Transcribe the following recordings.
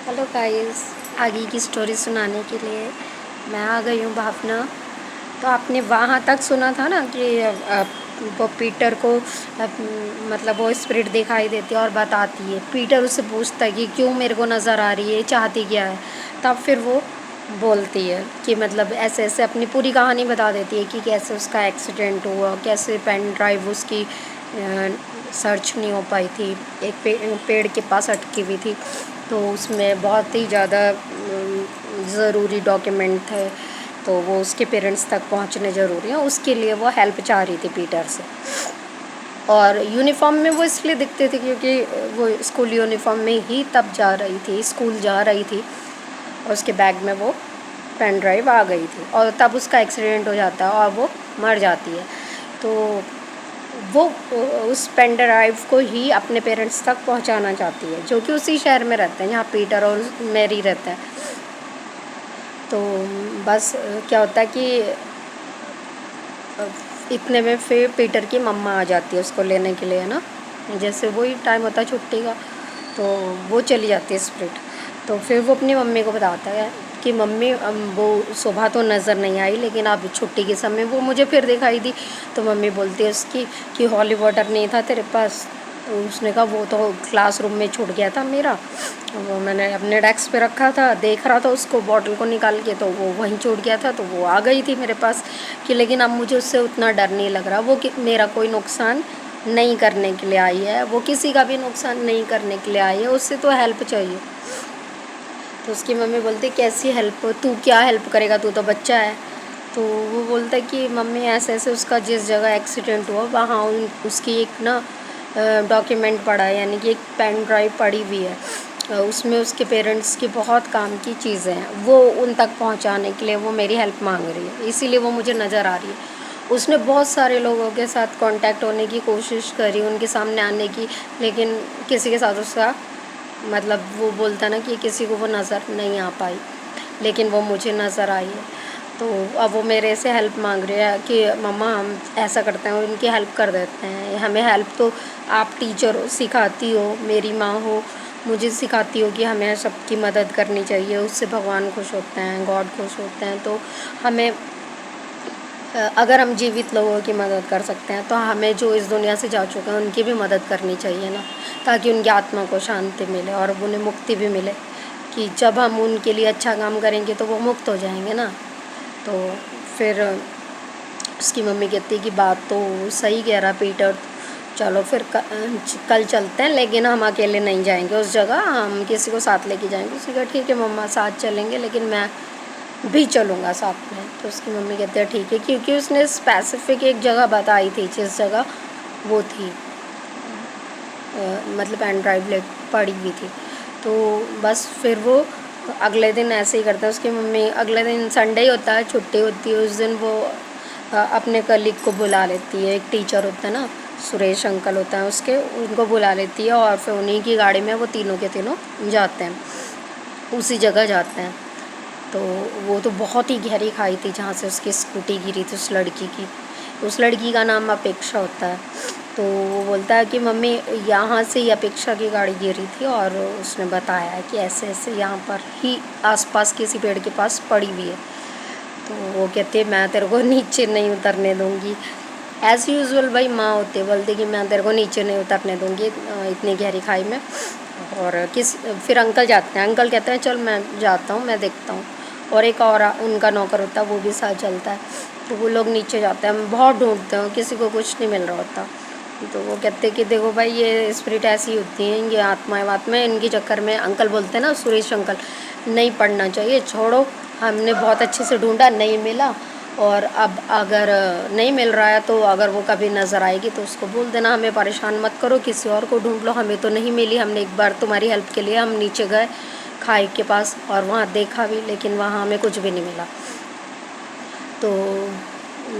Hello guys, आगे की story सुनाने के लिए मैं आ गई हूँ भावना। तो आपने वहाँ तक सुना था ना कि वो पीटर को मतलब वो स्पिरिट दिखाई देती है और बताती है। पीटर उससे पूछता है कि क्यों मेरे को नज़र आ रही है, चाहती क्या है। तब फिर वो बोलती है कि मतलब ऐसे ऐसे अपनी पूरी कहानी बता देती है कि कैसे उसका एक्सीडेंट हुआ, कैसे पेन ड्राइव उसकी सर्च नहीं हो पाई थी, एक पेड़ के पास अटकी हुई थी। तो उसमें बहुत ही ज़्यादा ज़रूरी डॉक्यूमेंट थे, तो वो उसके पेरेंट्स तक पहुंचने ज़रूरी है, उसके लिए वो हेल्प चाह रही थी पीटर से। और यूनिफॉर्म में वो इसलिए दिखते थे क्योंकि वो स्कूल यूनिफॉर्म में ही तब जा रही थी, स्कूल जा रही थी, और उसके बैग में वो पेन ड्राइव आ गई थी और तब उसका एक्सीडेंट हो जाता है और वो मर जाती है। तो वो उस पेन ड्राइव को ही अपने पेरेंट्स तक पहुंचाना चाहती है, जो कि उसी शहर में रहते हैं जहाँ पीटर और मैरी रहते हैं। तो बस क्या होता है कि इतने में फिर पीटर की मम्मा आ जाती है उसको लेने के लिए, है ना। जैसे वही टाइम होता है छुट्टी का, तो वो चली जाती है स्प्रिट। तो फिर वो अपनी मम्मी को बताता है कि मम्मी वो सुबह तो नज़र नहीं आई, लेकिन अब छुट्टी के समय वो मुझे फिर दिखाई दी। तो मम्मी बोलती है उसकी कि हॉली वाटर नहीं था तेरे पास। तो उसने कहा वो तो क्लासरूम में छूट गया था मेरा, वो मैंने अपने डेस्क पे रखा था, देख रहा था उसको बॉटल को निकाल के, तो वो वहीं छूट गया था, तो वो आ गई थी मेरे पास। कि लेकिन अब मुझे उससे उतना डर नहीं लग रहा, वो कि मेरा कोई नुकसान नहीं करने के लिए आई है, वो किसी का भी नुकसान नहीं करने के लिए आई है, उससे तो हेल्प चाहिए। तो उसकी मम्मी बोलती कैसी हेल्प, तू क्या हेल्प करेगा, तू तो बच्चा है। तो वो बोलता है कि मम्मी ऐसे ऐसे उसका जिस जगह एक्सीडेंट हुआ वहाँ उसकी एक ना डॉक्यूमेंट पड़ा है, यानी कि एक पेन ड्राइव पड़ी हुई है। उसमें उसके पेरेंट्स की बहुत काम की चीज़ें हैं, वो उन तक पहुँचाने के लिए वो मेरी हेल्प मांग रही है, इसीलिए वो मुझे नज़र आ रही है। उसने बहुत सारे लोगों के साथ कांटेक्ट होने की कोशिश करी, उनके सामने आने की, लेकिन किसी के साथ उसका मतलब वो बोलता ना कि किसी को वो नज़र नहीं आ पाई, लेकिन वो मुझे नज़र आई है। तो अब वो मेरे से हेल्प मांग रही है कि मम्मा हम ऐसा करते हैं, उनकी हेल्प कर देते हैं, हमें हेल्प तो आप टीचर हो, सिखाती हो, मेरी माँ हो, मुझे सिखाती हो कि हमें सबकी मदद करनी चाहिए, उससे भगवान खुश होते हैं, गॉड खुश होते हैं। तो हमें अगर हम जीवित लोगों की मदद कर सकते हैं तो हमें जो इस दुनिया से जा चुके हैं उनकी भी मदद करनी चाहिए ना, ताकि उनकी आत्मा को शांति मिले और उन्हें मुक्ति भी मिले। कि जब हम उनके लिए अच्छा काम करेंगे तो वो मुक्त हो जाएंगे ना। तो फिर उसकी मम्मी कहती है कि बात तो सही कह रहा पीटर, चलो फिर कल चलते हैं, लेकिन हम अकेले नहीं जाएंगे उस जगह, हम किसी को साथ लेके जाएंगे। उसने कहा ठीक है मम्मा, साथ चलेंगे, लेकिन मैं भी चलूँगा साथ में। तो उसकी मम्मी कहते हैं ठीक है, क्योंकि उसने स्पेसिफिक एक जगह बताई थी जिस जगह वो थी, मतलब पेन ड्राइव ले पड़ी हुई थी। तो बस फिर वो अगले दिन ऐसे ही करता है। उसकी मम्मी अगले दिन संडे ही होता है, छुट्टी होती है उस दिन, वो अपने कलीग को बुला लेती है, एक टीचर होता है ना, सुरेश अंकल होता है उसके, उनको बुला लेती है और फिर उन्हीं की गाड़ी में वो तीनों के तीनों जाते हैं, उसी जगह जाते हैं। तो वो तो बहुत ही गहरी खाई थी जहाँ से उसकी स्कूटी गिरी थी उस लड़की की। उस लड़की का नाम अपेक्षा होता है। तो वो बोलता है कि मम्मी यहाँ से ही अपेक्षा की गाड़ी गिरी थी, और उसने बताया है कि ऐसे ऐसे यहाँ पर ही आसपास किसी पेड़ के पास पड़ी हुई है। तो वो कहती है मैं तेरे को नीचे नहीं उतरने दूँगी। एज़ यूजुअल भाई माँ होती है, बोलती कि मैं तेरे को नीचे नहीं उतरने दूँगी इतनी गहरी खाई में। और फिर अंकल जाते हैं, अंकल कहते हैं चल मैं जाता हूँ, मैं देखता हूँ। और एक और उनका नौकर होता है, वो भी साथ चलता है। तो वो लोग नीचे जाते हैं, बहुत ढूंढते हैं, किसी को कुछ नहीं मिल रहा होता। तो वो कहते हैं कि देखो भाई ये स्पिरिट ऐसी होती हैं, ये आत्माएं वात्माएं, इनके चक्कर में, अंकल बोलते हैं ना सुरेश अंकल, नहीं पढ़ना चाहिए, छोड़ो, हमने बहुत अच्छे से ढूंढा, नहीं मिला। और अब अगर नहीं मिल रहा है तो अगर वो कभी नज़र आएगी तो उसको बोल देना हमें परेशान मत करो, किसी और को ढूंढ लो, हमें तो नहीं मिली, हमने एक बार तुम्हारी हेल्प के लिए हम नीचे गए खाई के पास और वहाँ देखा भी, लेकिन वहाँ हमें कुछ भी नहीं मिला। तो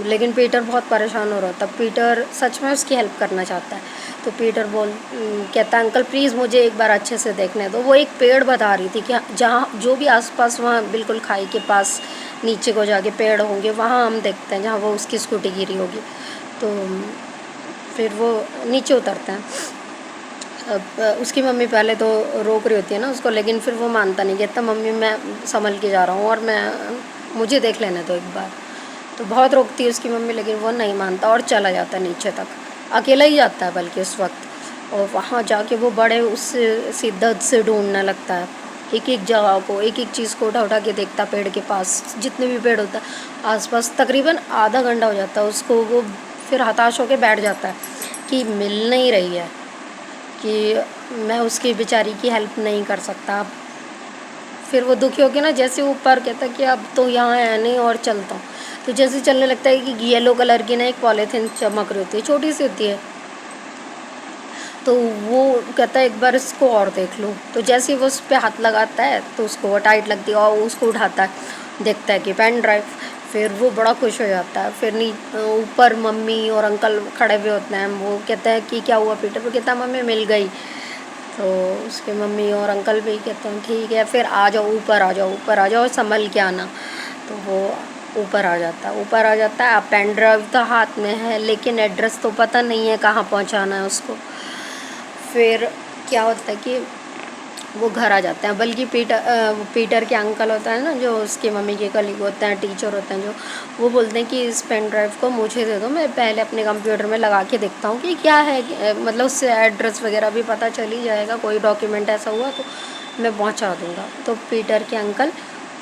लेकिन पीटर बहुत परेशान हो रहा था, पीटर सच में उसकी हेल्प करना चाहता है। तो पीटर कहता है अंकल प्लीज़ मुझे एक बार अच्छे से देखने दो। वो एक पेड़ बता रही थी कि जहाँ जो भी आसपास वहाँ बिल्कुल खाई के पास नीचे को जाके पेड़ होंगे वहाँ हम देखते हैं जहाँ वो उसकी स्कूटी गिरी होगी। तो फिर वो नीचे उतरते हैं। उसकी मम्मी पहले तो रोक रही होती है ना उसको, लेकिन फिर वो मानता नहीं, कहता मम्मी मैं संभल के जा रहा हूँ और मैं मुझे देख लेने दो एक बार। तो बहुत रोकती है उसकी मम्मी, लेकिन वो नहीं मानता और चला जाता है नीचे तक, अकेला ही जाता है बल्कि उस वक्त। और वहाँ जाके वो बड़े उस शिद्दत से ढूंढने लगता है, एक एक जगह को, एक एक चीज़ को उठा उठा के देखता है पेड़ के पास, जितने भी पेड़ होता है आसपास। तकरीबन आधा घंटा हो जाता है उसको, वो फिर हताश होकर बैठ जाता है कि मिल नहीं रही है, कि मैं उसकी बेचारी की हेल्प नहीं कर सकता। फिर वो दुखी होकर ना जैसे ऊपर कहता कि अब तो यहाँ है नहीं और चलता हूँ, तो जैसे चलने लगता है कि येलो कलर की ना एक पॉलीथीन चमक रही होती है, छोटी सी होती है, तो वो कहता है एक बार इसको और देख लो। तो जैसे ही वो उस पर हाथ लगाता है तो उसको वो टाइट लगती है और उसको उठाता है, देखता है कि पेन ड्राइव। फिर वो बड़ा खुश हो जाता है। फिर ऊपर मम्मी और अंकल खड़े हुए होते हैं, वो कहते हैं कि क्या हुआ पीटर, वो कहता है मम्मी मिल गई। तो उसके मम्मी और अंकल भी कहते हैं ठीक है, फिर आ जाओ ऊपर, आ जाओ ऊपर, आ जाओ संभल के आना। तो वो ऊपर आ जाता है, ऊपर आ जाता है। अब पेन ड्राइव तो हाथ में है, लेकिन एड्रेस तो पता नहीं है कहाँ पहुँचाना है उसको। फिर क्या होता है कि वो घर आ जाते हैं, बल्कि पीटर के अंकल होता है ना, जो उसकी मम्मी के कलीग होते हैं, टीचर होते हैं, जो वो बोलते हैं कि इस पेन ड्राइव को मुझे दे दो, मैं पहले अपने कंप्यूटर में लगा के देखता हूँ कि क्या है, मतलब उससे एड्रेस वगैरह भी पता चल ही जाएगा, कोई डॉक्यूमेंट ऐसा हुआ तो मैं पहुँचा दूँगा। तो पीटर के अंकल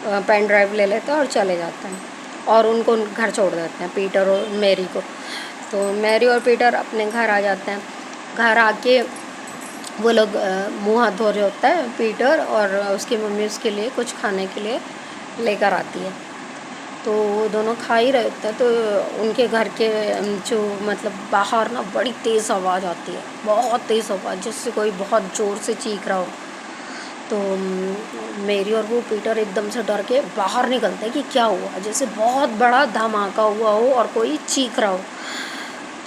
पेन ड्राइव ले लेते हैं और चले जाते हैं और उनको घर छोड़ देते हैं, पीटर और मैरी को। तो मैरी और पीटर अपने घर आ जाते हैं। घर आके वो लोग मुंह हाथ धो रहे होता है पीटर, और उसकी मम्मी उसके लिए कुछ खाने के लिए लेकर आती है। तो वो दोनों खा ही रहे होते हैं, तो उनके घर के जो मतलब बाहर ना बड़ी तेज़ आवाज़ आती है, बहुत तेज़ आवाज़, जिससे कोई बहुत ज़ोर से चीख रहा हो। तो मेरी और वो पीटर एकदम से डर के बाहर निकलते हैं कि क्या हुआ, जैसे बहुत बड़ा धमाका हुआ हो और कोई चीख रहा हो।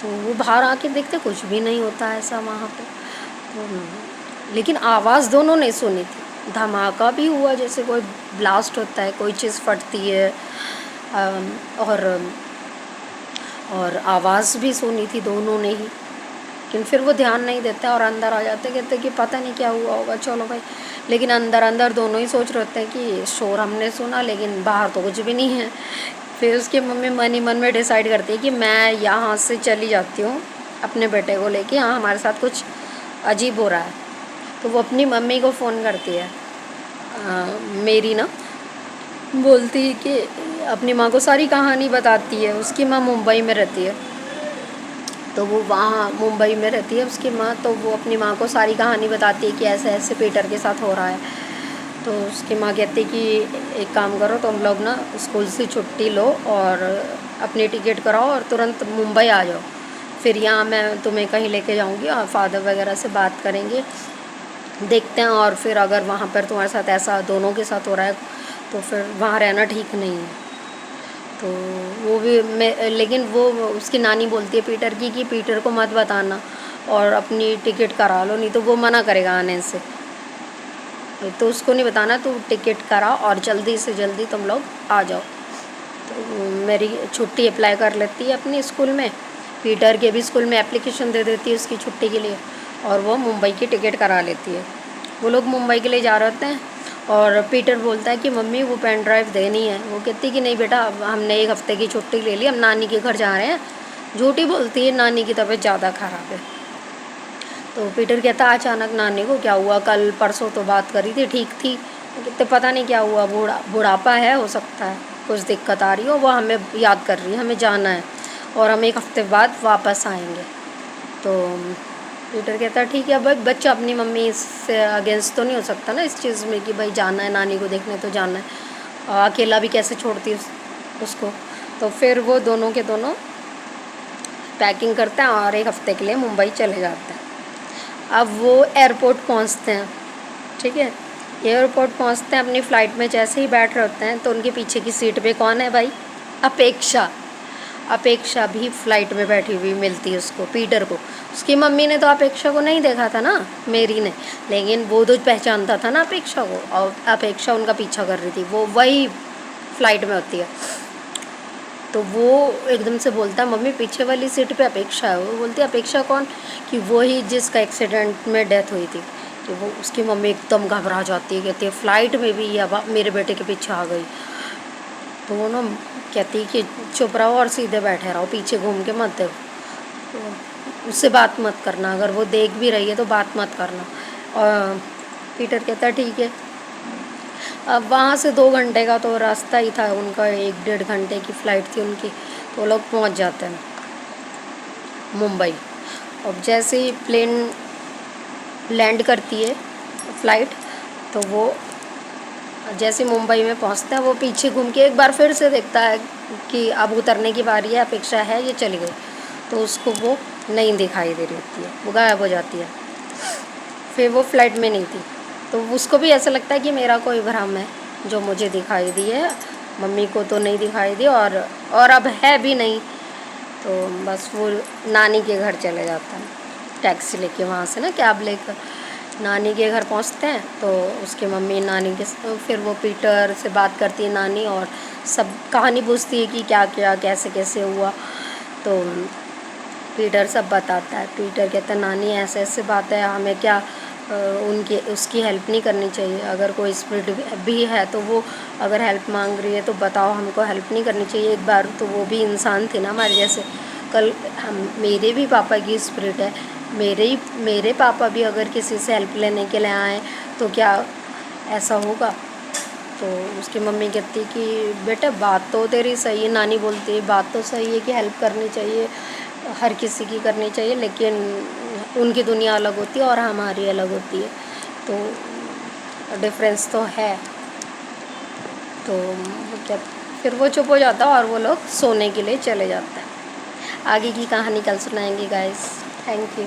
तो वो बाहर आके देखते कुछ भी नहीं होता ऐसा वहाँ पे। तो लेकिन आवाज़ दोनों ने सुनी थी, धमाका भी हुआ जैसे कोई ब्लास्ट होता है, कोई चीज़ फटती है, अम, और आवाज़ भी सुनी थी दोनों ने ही। लेकिन फिर वो ध्यान नहीं देते और अंदर आ जाते, कहते कि पता नहीं क्या हुआ होगा, चलो भाई। लेकिन अंदर अंदर दोनों ही सोच रहे होते हैं कि शोर हमने सुना, लेकिन बाहर तो कुछ भी नहीं है। फिर उसकी मम्मी मन ही मन में डिसाइड करती है कि मैं यहाँ से चली जाती हूँ अपने बेटे को लेके, हाँ हमारे साथ कुछ अजीब हो रहा है। तो वो अपनी मम्मी को फ़ोन करती है, मेरी ना, बोलती है कि अपनी माँ को सारी कहानी बताती है। उसकी माँ मुंबई में रहती है, तो वो वहाँ मुंबई में रहती है उसकी माँ, तो वो अपनी माँ को सारी कहानी बताती है कि ऐसे ऐसे पीटर के साथ हो रहा है। तो उसकी माँ कहती है कि एक काम करो, तुम लोग ना स्कूल से छुट्टी लो और अपनी टिकट कराओ और तुरंत मुंबई आ जाओ। फिर यहाँ मैं तुम्हें कहीं लेके जाऊँगी और फादर वगैरह से बात करेंगे, देखते हैं, और फिर अगर वहाँ पर तुम्हारे साथ ऐसा दोनों के साथ हो रहा है तो फिर वहाँ रहना ठीक नहीं है। तो वो भी मैं, लेकिन वो उसकी नानी बोलती है पीटर की कि पीटर को मत बताना और अपनी टिकट करा लो, नहीं तो वो मना करेगा आने से। तो उसको नहीं बताना, तो टिकट करा और जल्दी से जल्दी तुम लोग आ जाओ। तो मेरी छुट्टी अप्लाई कर लेती है अपनी स्कूल में, पीटर के भी स्कूल में एप्लीकेशन दे देती है उसकी छुट्टी के लिए, और वो मुंबई की टिकट करा लेती है। वो लोग मुंबई के लिए जा रहे होते हैं और पीटर बोलता है कि मम्मी वो पेन ड्राइव देनी है। वो कहती है कि नहीं बेटा, अब हमने एक हफ़्ते की छुट्टी ले ली, हम नानी के घर जा रहे हैं। झूठी बोलती है, नानी की तबीयत ज़्यादा ख़राब है। तो पीटर कहता अचानक नानी को क्या हुआ, कल परसों तो बात करी थी, ठीक थी। कहते पता नहीं क्या हुआ, बुढ़ापा है, हो सकता है कुछ दिक्कत आ रही हो, वो हमें याद कर रही है, हमें जाना है और हम एक हफ़्ते बाद वापस आएंगे। तो पीटर कहता है ठीक है, भाई बच्चा अपनी मम्मी से अगेंस्ट तो नहीं हो सकता ना इस चीज़ में कि भाई जाना है नानी को देखने, तो जाना है, अकेला भी कैसे छोड़ती उसको। तो फिर वो दोनों के दोनों पैकिंग करते हैं और एक हफ़्ते के लिए मुंबई चले जाते हैं। अब वो एयरपोर्ट पहुंचते हैं, ठीक है, एयरपोर्ट पहुंचते हैं, अपनी फ़्लाइट में जैसे ही बैठ रहे होते हैं तो उनके पीछे की सीट पे कौन है भाई, अपेक्षा। अपेक्षा भी फ़्लाइट में बैठी हुई मिलती है उसको, पीटर को। उसकी मम्मी ने तो अपेक्षा को नहीं देखा था ना, मेरी ने, लेकिन वो तो पहचानता था ना अपेक्षा को, और अपेक्षा उनका पीछा कर रही थी, वो वही फ़्लाइट में होती है। तो वो एकदम से बोलता है मम्मी पीछे वाली सीट पे अपेक्षा है। वो बोलती है अपेक्षा कौन? कि वो ही जिसका एक्सीडेंट में डेथ हुई थी। कि वो उसकी मम्मी एकदम घबरा जाती है, कहती है फ़्लाइट में भी ये अब मेरे बेटे के पीछे आ गई। तो वो ना कहती है कि चुप रहो और सीधे बैठे रहो, पीछे घूम के मत देखो, तो उससे बात मत करना, अगर वो देख भी रही है तो बात मत करना। और पीटर कहता है ठीक है। अब वहाँ से 2 घंटे का तो रास्ता ही था उनका, 1 डेढ़ घंटे की फ़्लाइट थी उनकी। तो वो लोग पहुँच जाते हैं मुंबई। अब जैसे ही प्लेन लैंड करती है फ़्लाइट, तो वो जैसे मुंबई में पहुंचता है वो पीछे घूम के एक बार फिर से देखता है कि अब उतरने की बारी है, अपेक्षा है ये चली गई। तो उसको वो नहीं दिखाई दे रही होती है, वो गायब हो जाती है। फिर वो फ्लाइट में नहीं थी, तो उसको भी ऐसा लगता है कि मेरा कोई भ्रम है जो मुझे दिखाई दी है, मम्मी को तो नहीं दिखाई दी, और अब है भी नहीं। तो बस वो नानी के घर चले जाता है, टैक्सी लेके वहाँ से ना कैब लेकर नानी के घर पहुँचते हैं। तो उसकी मम्मी नानी के फिर वो पीटर से बात करती है नानी, और सब कहानी पूछती है कि क्या क्या कैसे कैसे हुआ। तो पीटर सब बताता है। पीटर कहता है नानी ऐसे ऐसे बात है, हमें क्या उनकी उसकी हेल्प नहीं करनी चाहिए? अगर कोई स्पिरिट भी है तो वो अगर हेल्प मांग रही है तो बताओ, हमको हेल्प नहीं करनी चाहिए? एक बार तो वो भी इंसान थे ना हमारे जैसे, कल हम मेरे भी पापा की स्पिरिट है, मेरे पापा भी अगर किसी से हेल्प लेने के लिए आए तो क्या ऐसा होगा? तो उसकी मम्मी कहती कि बेटा बात तो तेरी सही है, नानी बोलती है बात तो सही है कि हेल्प करनी चाहिए, हर किसी की करनी चाहिए, लेकिन उनकी दुनिया अलग होती है और हमारी अलग होती है, तो डिफरेंस तो है। तो क्या, फिर वो चुप हो जाता है और वो लोग सोने के लिए चले जाते हैं। आगे की कहानी कल सुनाएंगे गाइस। Thank you.